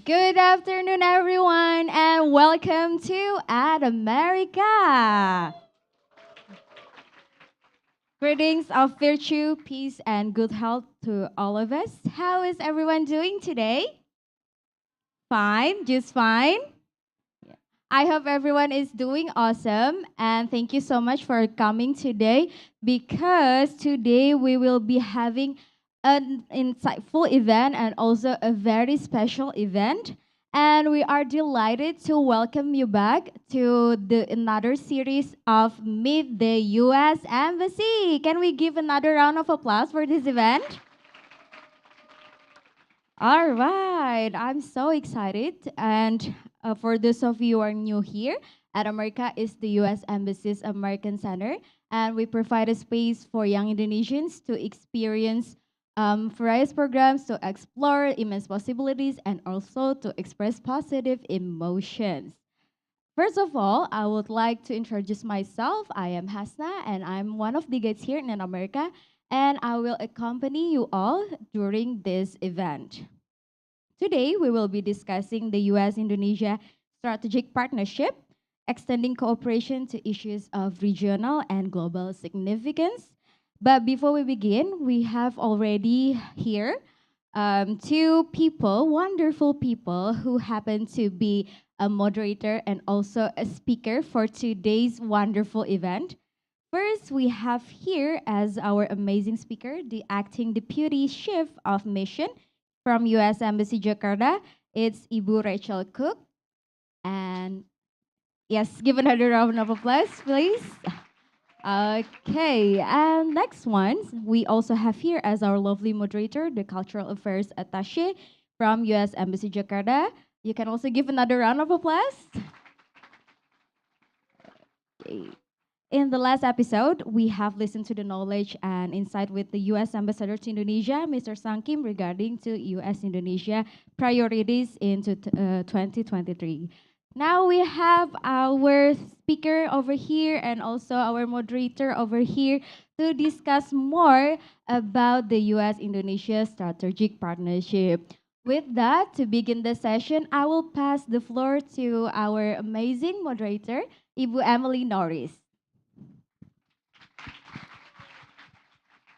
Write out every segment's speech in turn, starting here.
Good afternoon, everyone, and welcome to At America. Greetings of virtue, peace, and good health to all of us. How is everyone doing today? Fine, just fine. I hope everyone is doing awesome, and thank you so much for coming today because today we will be having an insightful event and also a very special event. And we are delighted to welcome you back to the another series of Meet the U.S. Embassy. Can we give another round of applause for this event? All right, I'm so excited. And for those of you who are new here, at America is the U.S. Embassy's American Center, and we provide a space for young Indonesians to experience various programs to explore immense possibilities and also to express positive emotions. First of all, I would like to introduce myself. I am Hasna, and I'm one of the guides here in America, and I will accompany you all during this event. Today, we will be discussing the U.S. Indonesia Strategic Partnership, extending cooperation to issues of regional and global significance. But before we begin, we have already here two people, wonderful people, who happen to be a moderator and also a speaker for today's wonderful event. First, we have here as our amazing speaker the acting deputy chief of mission from U.S. Embassy Jakarta. It's Ibu Rachel Cooke. And yes, give another round of applause, please. Okay, and next one, we also have here as our lovely moderator, the Cultural Affairs Attaché from U.S. Embassy Jakarta. You can also give another round of applause. Okay. In the last episode, we have listened to the knowledge and insight with the U.S. Ambassador to Indonesia, Mr. Sang Kim, regarding to U.S. Indonesia priorities into 2023. Now we have our speaker over here and also our moderator over here to discuss more about the U.S. Indonesia Strategic Partnership. With that, to begin the session, I will pass the floor to our amazing moderator, Ibu Emily Norris.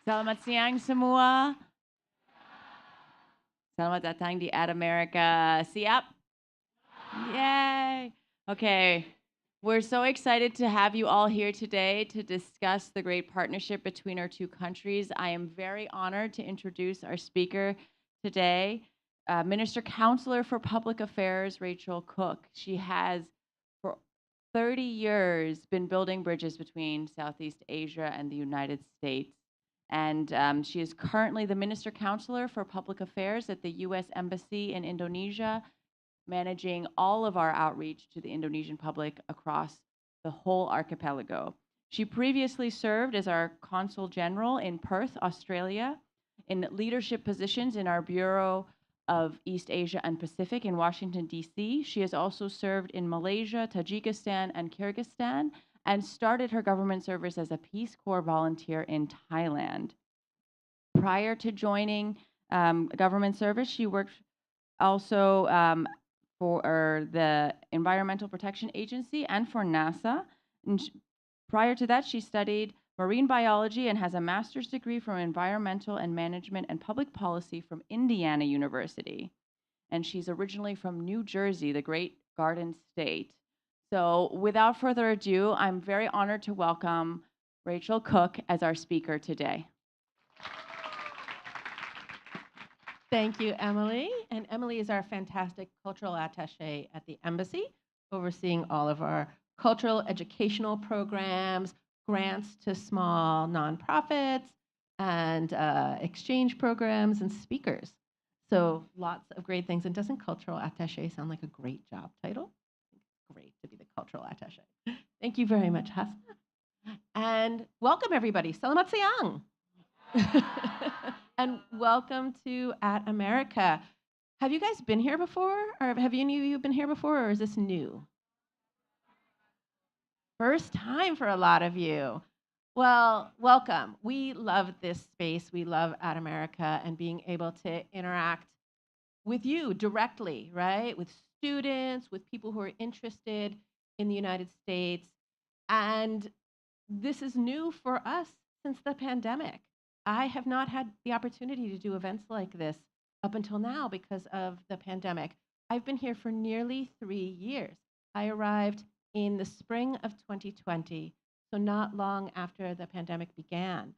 Selamat siang semua. Selamat datang di At America. Siap? Yay! Okay, we're so excited to have you all here today to discuss the great partnership between our two countries. I am very honored to introduce our speaker today, Minister Counselor for Public Affairs Rachel Cooke. She has for 30 years been building bridges between Southeast Asia and the United States. And she is currently the Minister Counselor for Public Affairs at the U.S. Embassy in Indonesia, managing all of our outreach to the Indonesian public across the whole archipelago. She previously served as our Consul General in Perth, Australia, in leadership positions in our Bureau of East Asia and Pacific in Washington, D.C. She has also served in Malaysia, Tajikistan, and Kyrgyzstan, and started her government service as a Peace Corps volunteer in Thailand. Prior to joining government service, she worked also for the Environmental Protection Agency and for NASA. And prior to that, she studied marine biology and has a master's degree from environmental and management and public policy from Indiana University. And she's originally from New Jersey, the Great Garden State. So without further ado, I'm very honored to welcome Rachel Cooke as our speaker today. Thank you, Emily. And Emily is our fantastic cultural attaché at the embassy, overseeing all of our cultural educational programs, grants to small nonprofits, and exchange programs and speakers. So lots of great things. And doesn't cultural attaché sound like a great job title? Great to be the cultural attaché. Thank you very much, Hasna. And welcome, everybody. Selamat siang. And welcome to At America. Have you guys been here before? Or have any of you been here before, or is this new? First time for a lot of you. Well, welcome. We love this space. We love At America and being able to interact with you directly, right? With students, with people who are interested in the United States. And this is new for us since the pandemic. I have not had the opportunity to do events like this up until now because of the pandemic. I've been here for nearly 3 years. I arrived in the spring of 2020, so not long after the pandemic began.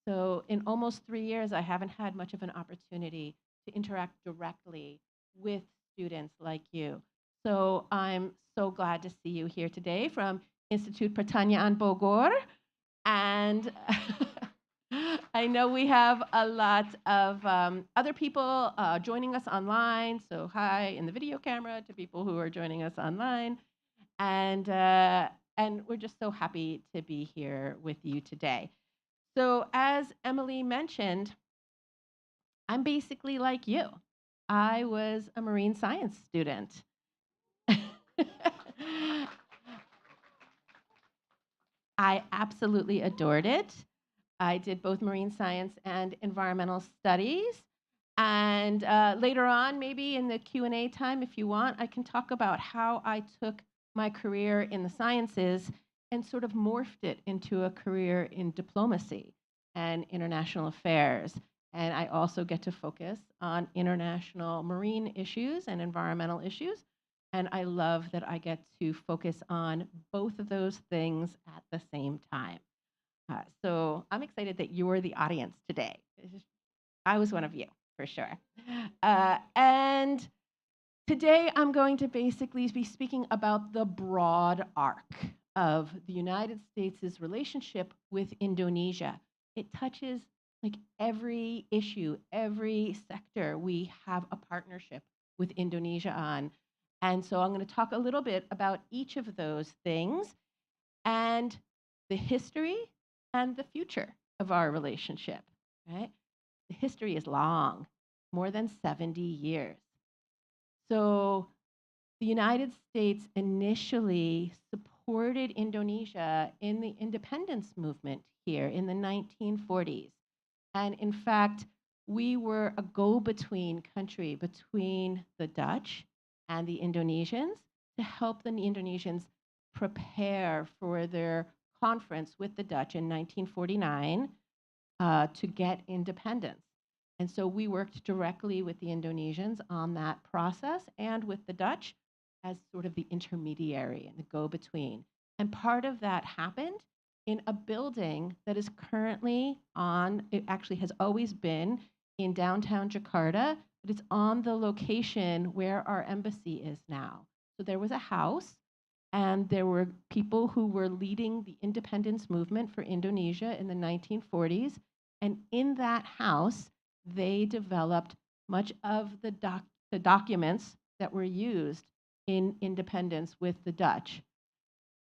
So in almost 3 years, I haven't had much of an opportunity to interact directly with students like you. So I'm so glad to see you here today from Institute Pertanyaan Bogor. And I know we have a lot of other people joining us online. So hi in the video camera to people who are joining us online. And we're just so happy to be here with you today. So as Emily mentioned, I'm basically like you. I was a marine science student. I absolutely adored it. I did both marine science and environmental studies. And later on, maybe in the Q&A time, if you want, I can talk about how I took my career in the sciences and sort of morphed it into a career in diplomacy and international affairs. And I also get to focus on international marine issues and environmental issues. And I love that I get to focus on both of those things at the same time. So I'm excited that you're the audience today. I was one of you, for sure. And today I'm going to basically be speaking about the broad arc of the United States' relationship with Indonesia. It touches like every issue, every sector we have a partnership with Indonesia on. And so I'm going to talk a little bit about each of those things and the history and the future of our relationship, right? The history is long, more than 70 years. So the United States initially supported Indonesia in the independence movement here in the 1940s. And in fact, we were a go-between country between the Dutch and the Indonesians to help the Indonesians prepare for their conference with the Dutch in 1949 to get independence. And so we worked directly with the Indonesians on that process and with the Dutch as sort of the intermediary and the go-between. And part of that happened in a building that is currently on, it actually has always been in downtown Jakarta, but it's on the location where our embassy is now. So there was a house, and there were people who were leading the independence movement for Indonesia in the 1940s. And in that house, they developed much of the documents that were used in independence with the Dutch.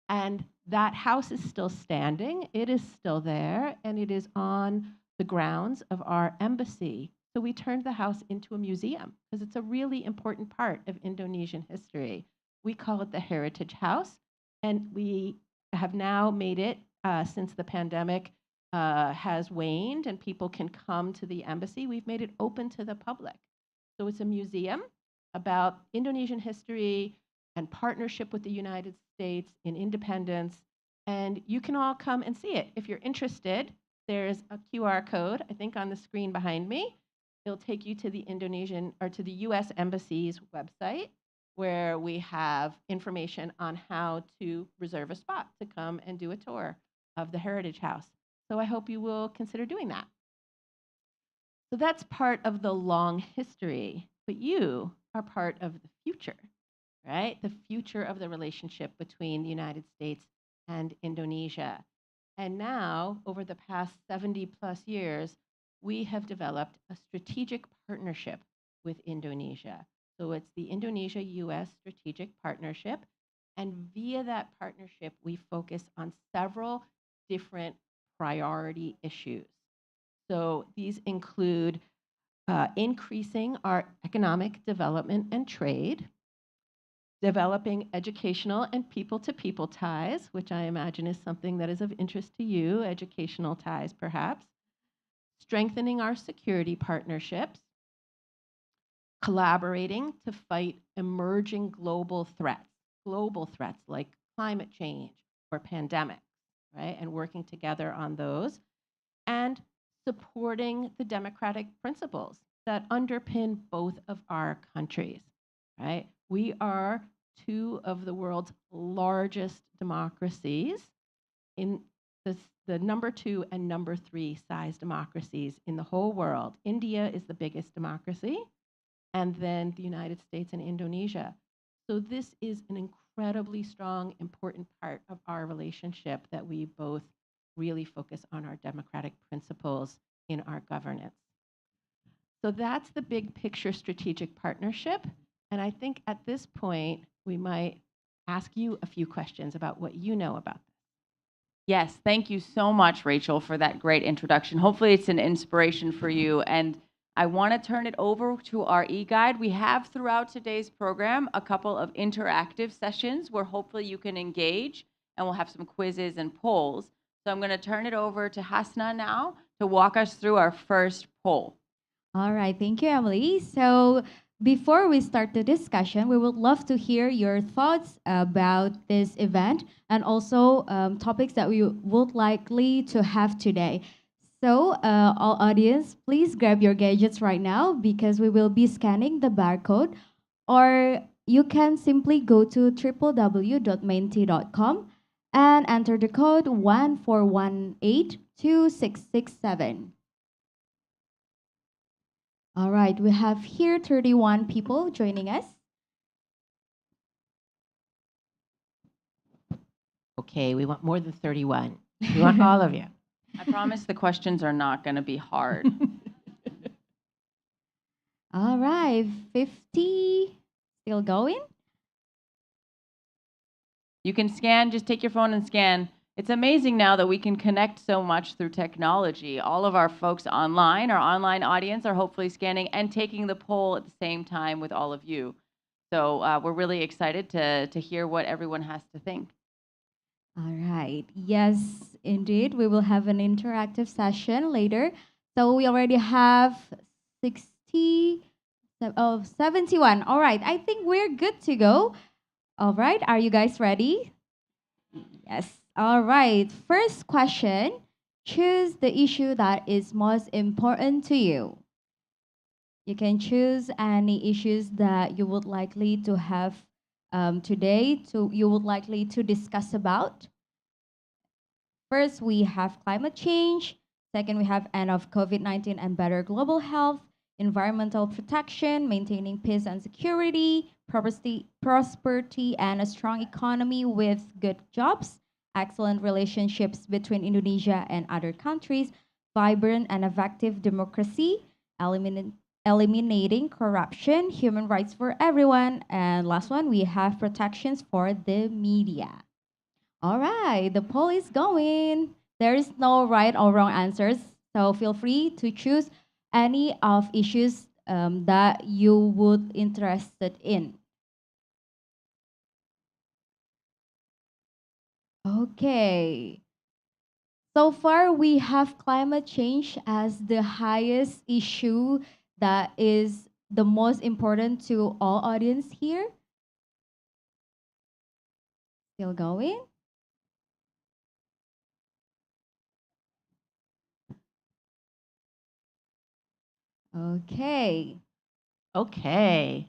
And that house is still standing. It is still there, and it is on the grounds of our embassy. So we turned the house into a museum because it's a really important part of Indonesian history. We call it the Heritage House, and we have now made it, since the pandemic has waned and people can come to the embassy, we've made it open to the public. So it's a museum about Indonesian history and partnership with the United States in independence. And you can all come and see it. If you're interested, there's a QR code, I think, on the screen behind me. It'll take you to the Indonesian or to the U.S. Embassy's website, where we have information on how to reserve a spot to come and do a tour of the Heritage House. So I hope you will consider doing that. So that's part of the long history, but you are part of the future, right? The future of the relationship between the United States and Indonesia. And now, over the past 70 plus years, we have developed a strategic partnership with Indonesia. So it's the Indonesia-U.S. Strategic Partnership. And via that partnership, we focus on several different priority issues. So these include increasing our economic development and trade, developing educational and people-to-people ties, which I imagine is something that is of interest to you, educational ties perhaps, strengthening our security partnerships, collaborating to fight emerging global threats like climate change or pandemics, right? And working together on those and supporting the democratic principles that underpin both of our countries, right? We are two of the world's largest democracies in the number 2 and number 3 size democracies in the whole world. India is the biggest democracy, and then the United States and Indonesia. So this is an incredibly strong, important part of our relationship that we both really focus on our democratic principles in our governance. So that's the big picture strategic partnership. And I think at this point, we might ask you a few questions about what you know about this. Yes, thank you so much, Rachel, for that great introduction. Hopefully it's an inspiration for you. And I want to turn it over to our e-guide. We have throughout today's program a couple of interactive sessions where hopefully you can engage, and we'll have some quizzes and polls. So I'm going to turn it over to Hasna now to walk us through our first poll. All right, thank you, Emily. So before we start the discussion, we would love to hear your thoughts about this event and also topics that we would likely to have today. So all audience, please grab your gadgets right now because we will be scanning the barcode, or you can simply go to www.mainty.com and enter the code 1418267. All right, we have here 31 people joining us. Okay, we want more than 31. We want all of you. I promise the questions are not going to be hard. All right, 50, still going? You can scan, just take your phone and scan. It's amazing now that we can connect so much through technology. All of our folks online, our online audience, are hopefully scanning and taking the poll at the same time with all of you. So we're really excited to hear what everyone has to think. All right, yes, indeed, we will have an interactive session later. So we already have 71. All right, I think we're good to go. All right, are you guys ready? Yes. All right, first question, choose the issue that is most important to you. You can choose any issues that you would likely to have today, you would likely to discuss about. First, we have climate change. Second, we have end of COVID-19 and better global health, environmental protection, maintaining peace and security, prosperity and a strong economy with good jobs, excellent relationships between Indonesia and other countries, vibrant and effective democracy, eliminating corruption, human rights for everyone, and last one, we have protections for the media. All right, the poll is going. There is no right or wrong answers, so feel free to choose any of issues that you would interested in. Okay. So far, we have climate change as the highest issue that is the most important to all audience here. Still going? Okay. Okay.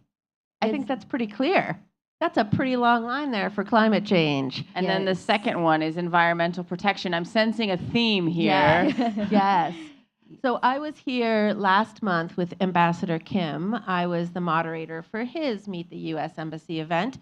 I think that's pretty clear. That's a pretty long line there for climate change. And then the second one is environmental protection. I'm sensing a theme here. Yes. Yes. So I was here last month with Ambassador Kim. I was the moderator for his Meet the U.S. Embassy event,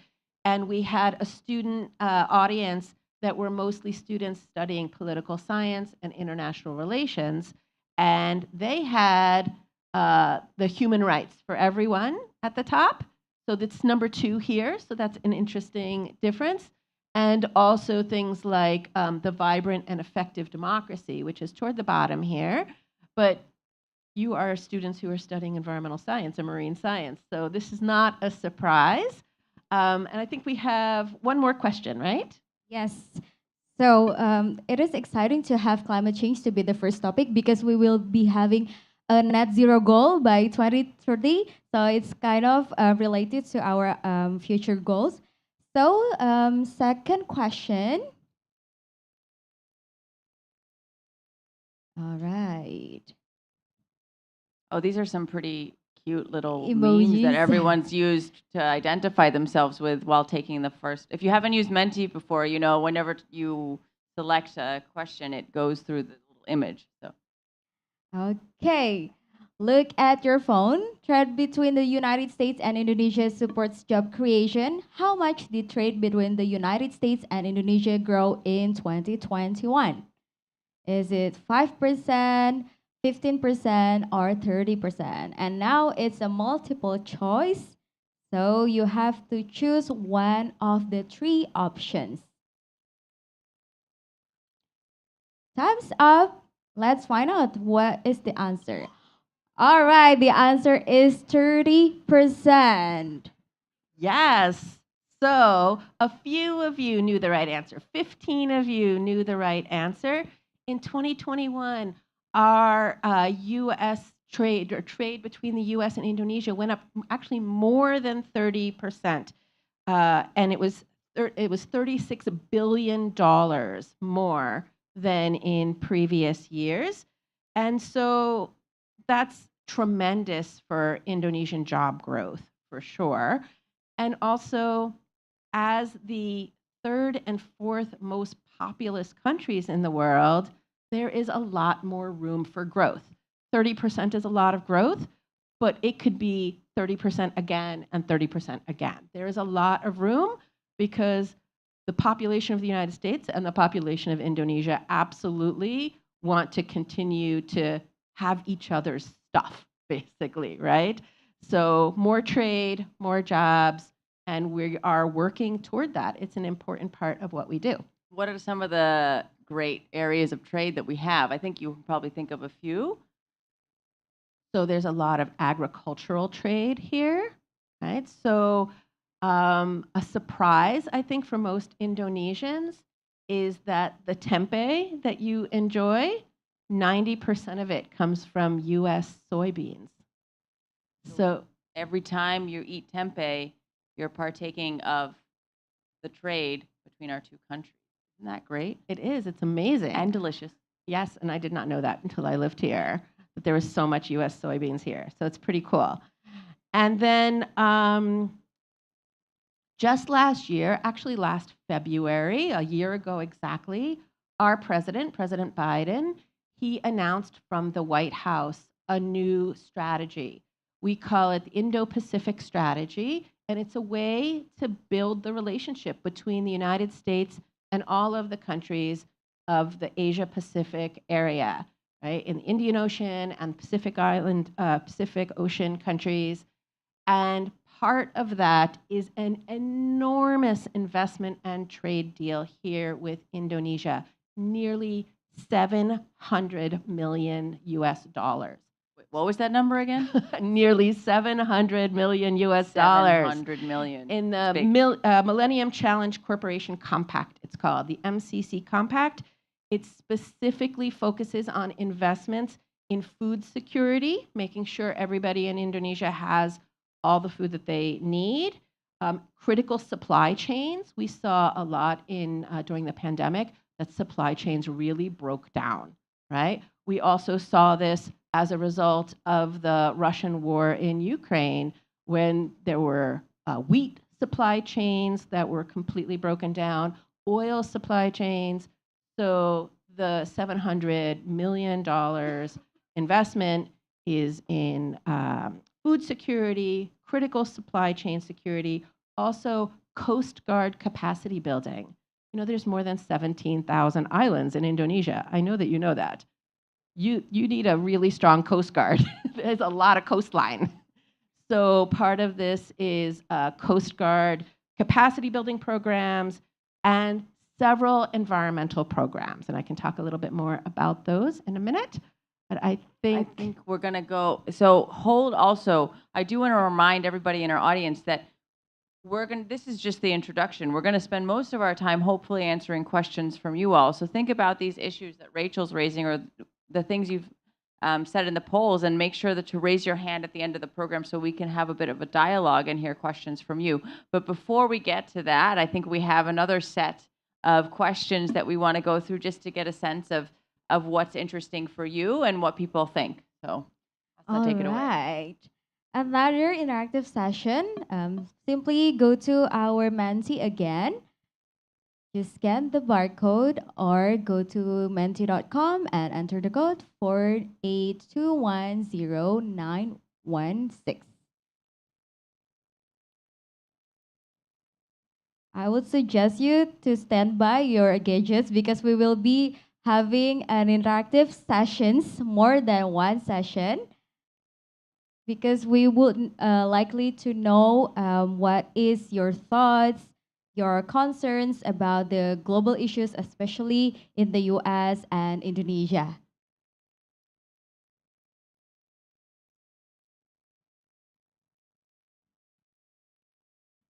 and we had a student audience that were mostly students studying political science and international relations, and they had the human rights for everyone at the top. So that's number 2 here. So that's an interesting difference. And also things like the vibrant and effective democracy, which is toward the bottom here. But you are students who are studying environmental science and marine science. So this is not a surprise. And I think we have one more question, right? Yes. So it is exciting to have climate change to be the first topic because we will be having a net zero goal by 2030. So it's kind of related to our future goals. So second question. All right. Oh, these are some pretty cute little memes that Emojis. everyone's used to identify themselves with while taking the first. If you haven't used Menti before, you know, whenever you select a question, it goes through the little image. So Okay. Look at your phone. Trade between the United States and Indonesia supports job creation. How much did trade between the United States and Indonesia grow in 2021? Is it 5%, 15%, or 30%? And now it's a multiple choice. So you have to choose one of the three options. Time's up. Let's find out what is the answer. All right, the answer is 30%. Yes. So a few of you knew the right answer. 15 of you knew the right answer. In 2021, our U.S. trade or trade between the U.S. and Indonesia went up actually more than 30%, and it was $36 billion more than in previous years, and so that's tremendous for Indonesian job growth for sure. And also, as the third and fourth most populous countries in the world, there is a lot more room for growth. 30% is a lot of growth, but it could be 30% again and 30% again. There is a lot of room because the population of the United States and the population of Indonesia absolutely want to continue to have each other's stuff, basically, right? So more trade, more jobs, and we are working toward that. It's an important part of what we do. what are some of the great areas of trade that we have? I think you probably think of a few. So there's a lot of agricultural trade here, right? So a surprise, I think, for most Indonesians is that the tempeh that you enjoy, 90% of it comes from U.S. soybeans. So Every time you eat tempeh, you're partaking of the trade between our two countries. Isn't that great? it is, it's amazing. And delicious. Yes, and I did not know that until I lived here, that there was so much U.S. soybeans here. So it's pretty cool. And then just last year, actually last February, a year ago exactly, our president, President Biden, he announced from the White House a new strategy. We call it the Indo-Pacific Strategy, and it's a way to build the relationship between the United States and all of the countries of the Asia-Pacific area, right? In the Indian Ocean and Pacific Ocean countries. And part of that is an enormous investment and trade deal here with Indonesia, nearly 700 million US dollars. Wait, what was that number again? Nearly 700 million US dollars. 700 million. In It's big. the Millennium Challenge Corporation Compact, it's called the MCC Compact. It specifically focuses on investments in food security, making sure everybody in Indonesia has all the food that they need. Critical supply chains. We saw a lot in during the pandemic that supply chains really broke down, right? We also saw this as a result of the Russian war in Ukraine, when there were wheat supply chains that were completely broken down, oil supply chains. So the $700 million investment is in food security, critical supply chain security, also Coast Guard capacity building. You know, there's more than 17,000 islands in Indonesia. I know that you know that. You need a really strong Coast Guard. There's a lot of coastline. So part of this is Coast Guard capacity building programs and several environmental programs. And I can talk a little bit more about those in a minute. But I think we're going to go. So hold also, I do want to remind everybody in our audience that this is just the introduction. We're going to spend most of our time hopefully answering questions from you all. So think about these issues that Rachel's raising or the things you've set in the polls, and make sure that to raise your hand at the end of the program so we can have a bit of a dialogue and hear questions from you. But before we get to that, I think we have another set of questions that we want to go through just to get a sense of what's interesting for you and what people think. So I'll All take it away. right. Another interactive session. Simply go to our Menti again. Just scan the barcode or go to menti.com and enter the code 482109116. I would suggest you to stand by your gadgets because we will be having an interactive sessions, more than one session, because we would likely to know what is your thoughts, your concerns about the global issues, especially in the U.S. and Indonesia.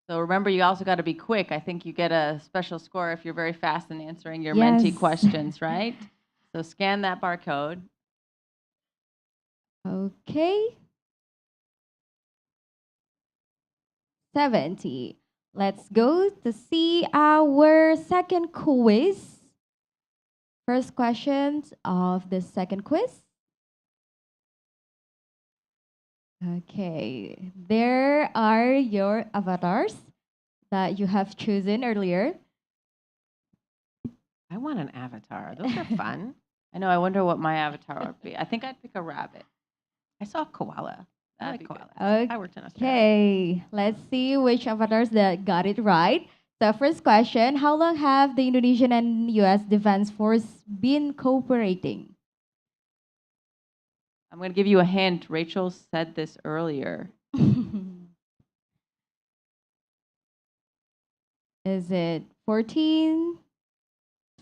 So remember, you also got to be quick. I think you get a special score if you're very fast in answering your Menti Yes. questions, right? So scan that barcode. Okay. 70. Let's go to see our second quiz. First questions of the second quiz. Okay, there are your avatars that you have chosen earlier. I want an avatar. Those are fun. I know. I wonder what my avatar would be. I think I'd pick a rabbit. I saw a koala. I That'd like be good. koalas. I worked in Australia. Okay, let's see which avatars that got it right. So first question, how long have the Indonesian and US Defense Force been cooperating? I'm going to give you a hint. Rachel said this earlier. Is it 14,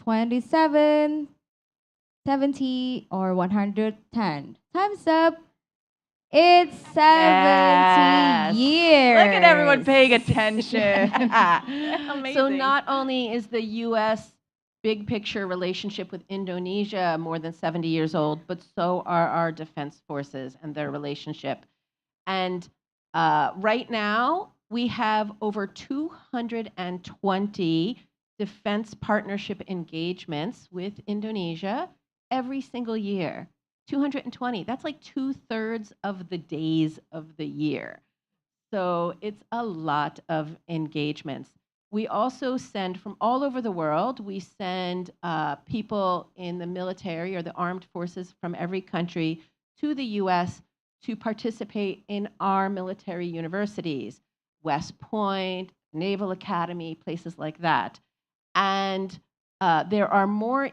27, 70, or 110? Time's up. It's 70 Yes. years. Look at everyone paying attention. So Amazing. not only is the U.S. big picture relationship with Indonesia more than 70 years old, but so are our defense forces and their relationship. And right now, we have over 220 defense partnership engagements with Indonesia every single year. 220. That's like 2/3 of the days of the year. So it's a lot of engagements. We also send from all over the world, we send people in the military or the armed forces from every country to the US to participate in our military universities, West Point, Naval Academy, places like that. And there are more